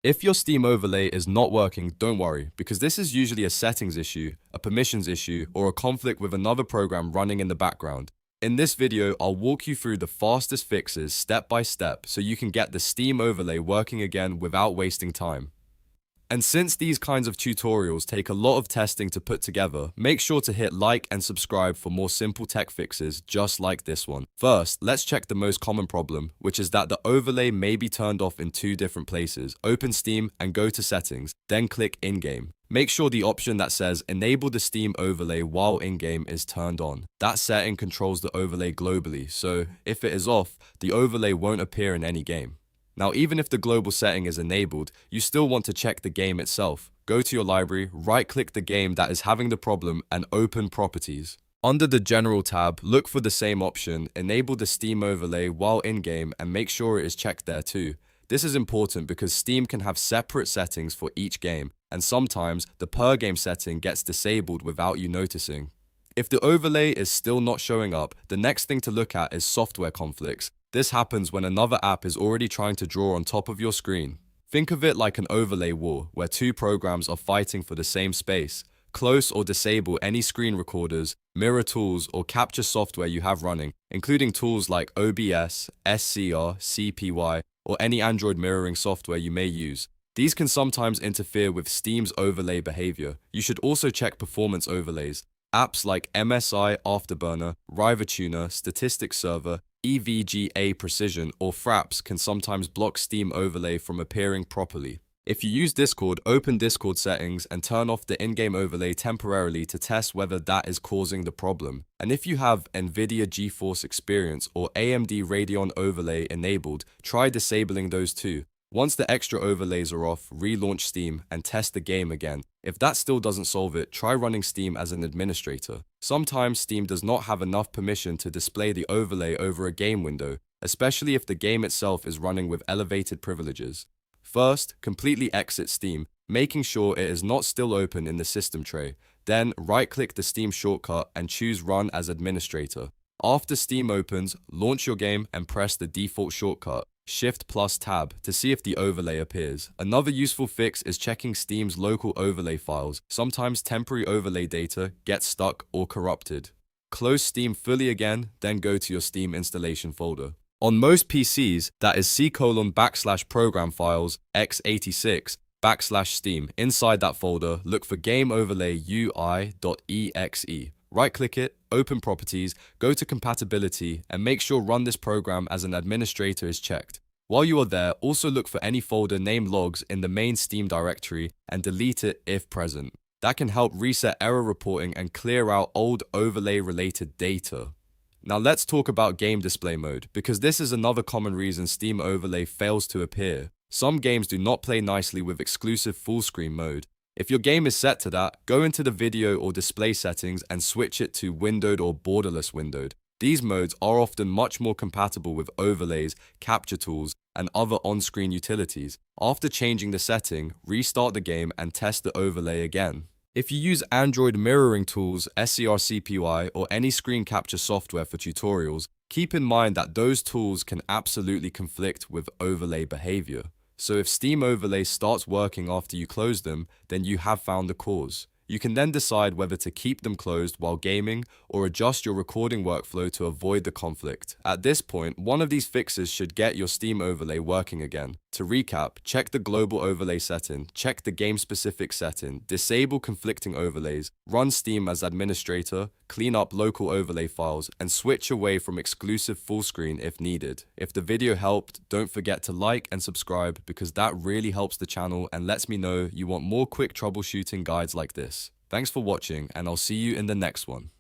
If your Steam overlay is not working, don't worry, because this is usually a settings issue, a permissions issue, or a conflict with another program running in the background. In this video, I'll walk you through the fastest fixes step by step so you can get the Steam overlay working again without wasting time. And since these kinds of tutorials take a lot of testing to put together, make sure to hit like and subscribe for more simple tech fixes just like this one. First, let's check the most common problem, which is that the overlay may be turned off in two different places. Open Steam and go to Settings, then click In-Game. Make sure the option that says Enable the Steam overlay while in-game is turned on. That setting controls the overlay globally, so if it is off, the overlay won't appear in any game. Now, even if the global setting is enabled, you still want to check the game itself. Go to your library, right-click the game that is having the problem, and open Properties. Under the General tab, look for the same option, enable the Steam overlay while in-game, and make sure it is checked there too. This is important because Steam can have separate settings for each game, and sometimes the per-game setting gets disabled without you noticing. If the overlay is still not showing up, the next thing to look at is software conflicts. This happens when another app is already trying to draw on top of your screen. Think of it like an overlay war, where two programs are fighting for the same space. Close or disable any screen recorders, mirror tools, or capture software you have running, including tools like OBS, SCR, CPY, or any Android mirroring software you may use. These can sometimes interfere with Steam's overlay behavior. You should also check performance overlays. Apps like MSI Afterburner, RiverTuner, Statistics Server, EVGA Precision, or Fraps can sometimes block Steam overlay from appearing properly. If you use Discord, open Discord settings and turn off the in-game overlay temporarily to test whether that is causing the problem. And if you have NVIDIA GeForce Experience or AMD Radeon overlay enabled, try disabling those too. Once the extra overlays are off, relaunch Steam and test the game again. If that still doesn't solve it, try running Steam as an administrator. Sometimes Steam does not have enough permission to display the overlay over a game window, especially if the game itself is running with elevated privileges. First, completely exit Steam, making sure it is not still open in the system tray. Then, right-click the Steam shortcut and choose Run as Administrator. After Steam opens, launch your game and press the default shortcut, Shift+Tab, to see if the overlay appears. Another useful fix is checking Steam's local overlay files. Sometimes temporary overlay data gets stuck or corrupted. Close Steam fully again, then go to your Steam installation folder. On most PCs, that is C:\program files x86/Steam. Inside that folder, look for game overlay UI.exe. Right-click it, open Properties, go to Compatibility, and make sure Run this program as an administrator is checked. While you are there, also look for any folder named Logs in the main Steam directory and delete it if present. That can help reset error reporting and clear out old overlay-related data. Now let's talk about game display mode, because this is another common reason Steam overlay fails to appear. Some games do not play nicely with exclusive full-screen mode. If your game is set to that, go into the video or display settings and switch it to windowed or borderless windowed. These modes are often much more compatible with overlays, capture tools, and other on-screen utilities. After changing the setting, restart the game and test the overlay again. If you use Android mirroring tools, SCR-CPY, or any screen capture software for tutorials, keep in mind that those tools can absolutely conflict with overlay behavior. So if Steam overlay starts working after you close them, then you have found the cause. You can then decide whether to keep them closed while gaming or adjust your recording workflow to avoid the conflict. At this point, one of these fixes should get your Steam overlay working again. To recap, check the global overlay setting, check the game-specific setting, disable conflicting overlays, run Steam as administrator, clean up local overlay files, and switch away from exclusive full screen if needed. If the video helped, don't forget to like and subscribe because that really helps the channel and lets me know you want more quick troubleshooting guides like this. Thanks for watching, and I'll see you in the next one.